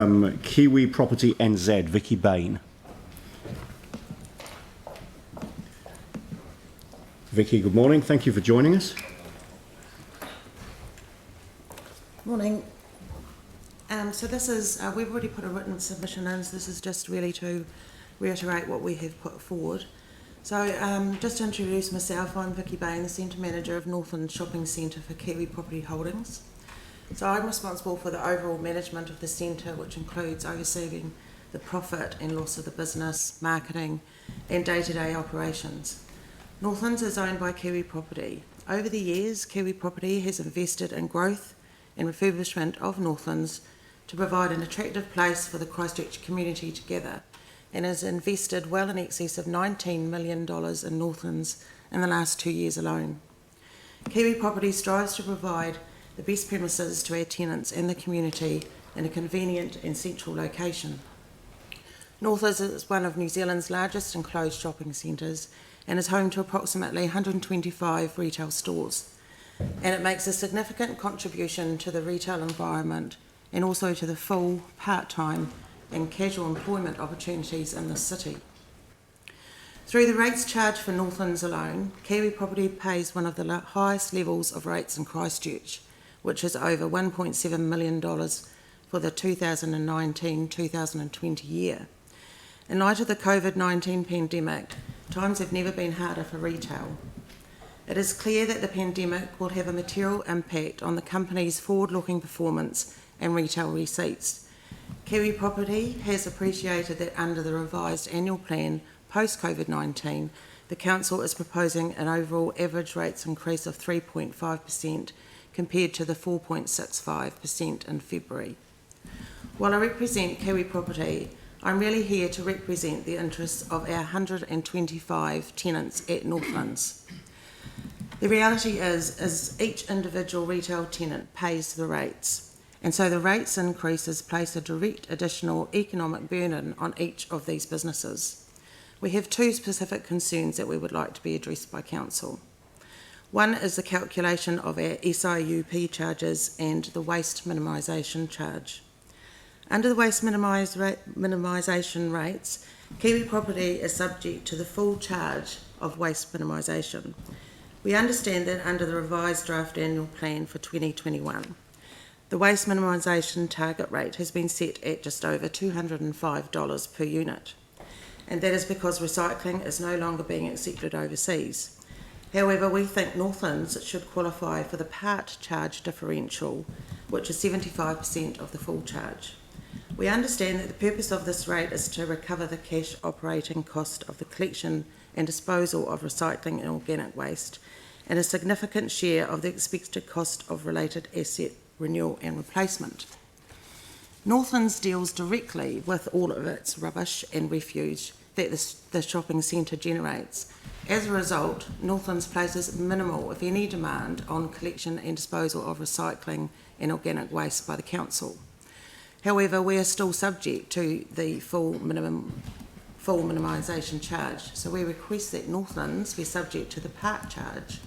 Kiwi Property NZ, Vicki Bain. Vicki, good morning. Thank you for joining us. Morning. So this is, we've already put a written submission in, so this is just really to reiterate what we have put forward. So just to introduce myself, I'm Vicki Bain, the Centre Manager of Northland Shopping Centre for Kiwi Property Holdings. So I'm responsible for the overall management of the centre, which includes overseeing the profit and loss of the business, marketing and day-to-day operations. Northlands is owned by Kiwi Property. Over the years, Kiwi Property has invested in growth and refurbishment of Northlands to provide an attractive place for the Christchurch community to gather, and has invested well in excess of $19 million in Northlands in the last 2 years alone. Kiwi Property strives to provide the best premises to our tenants and the community in a convenient and central location. Northlands is one of New Zealand's largest enclosed shopping centres and is home to approximately 125 retail stores. And it makes a significant contribution to the retail environment and also to the full, part-time and casual employment opportunities in the city. Through the rates charged for Northlands alone, Kiwi Property pays one of the highest levels of rates in Christchurch, which is over $1.7 million for the 2019-2020 year. In light of the COVID-19 pandemic, times have never been harder for retail. It is clear that the pandemic will have a material impact on the company's forward-looking performance and retail receipts. Kiwi Property has appreciated that under the revised annual plan post-COVID-19, the Council is proposing an overall average rates increase of 3.5% compared to the 4.65% in February. While I represent Kiwi Property, I'm really here to represent the interests of our 125 tenants at Northlands. The reality is each individual retail tenant pays the rates, and so the rates increases place a direct additional economic burden on each of these businesses. We have two specific concerns that we would like to be addressed by Council. One is the calculation of our SIUP charges and the waste minimisation charge. Under the waste minimisation rates, Kiwi Property is subject to the full charge of waste minimisation. We understand that under the revised draft annual plan for 2021, the waste minimisation target rate has been set at just over $205 per unit, and that is because recycling is no longer being accepted overseas. However, we think Northlands should qualify for the part charge differential, which is 75% of the full charge. We understand that the purpose of this rate is to recover the cash operating cost of the collection and disposal of recycling and organic waste, and a significant share of the expected cost of related asset renewal and replacement. Northlands deals directly with all of its rubbish and refuse that the shopping centre generates. As a result, Northlands places minimal, if any, demand on collection and disposal of recycling and organic waste by the Council. However, we are still subject to the full minimisation charge, so we request that Northlands be subject to the part charge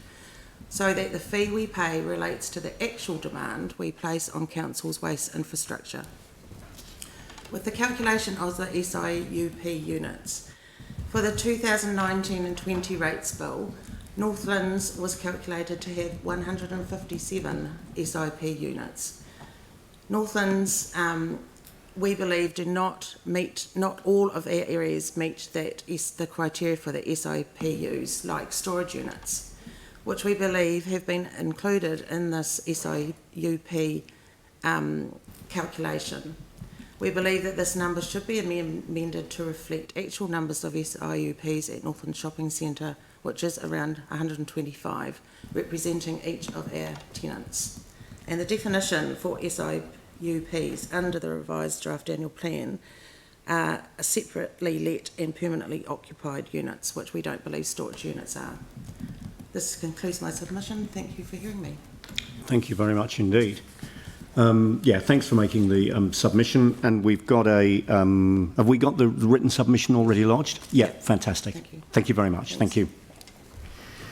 so that the fee we pay relates to the actual demand we place on Council's waste infrastructure. With the calculation of the SIUP units, for the 2019 and 20 rates bill, Northlands was calculated to have 157 SIP units. Northlands, we believe, not all of our areas meet the criteria for the SIPUs, like storage units, which we believe have been included in this SIUP calculation. We believe that this number should be amended to reflect actual numbers of SIUPs at Northland Shopping Centre, which is around 125, representing each of our tenants. And the definition for SIUPs under the revised draft annual plan are separately let and permanently occupied units, which we don't believe storage units are. This concludes my submission. Thank you for hearing me. Thank you very much indeed. Thanks for making the submission. And we've got have we got the written submission already lodged? Yeah, fantastic. Thank you. Thank you very much. Thanks. Thank you.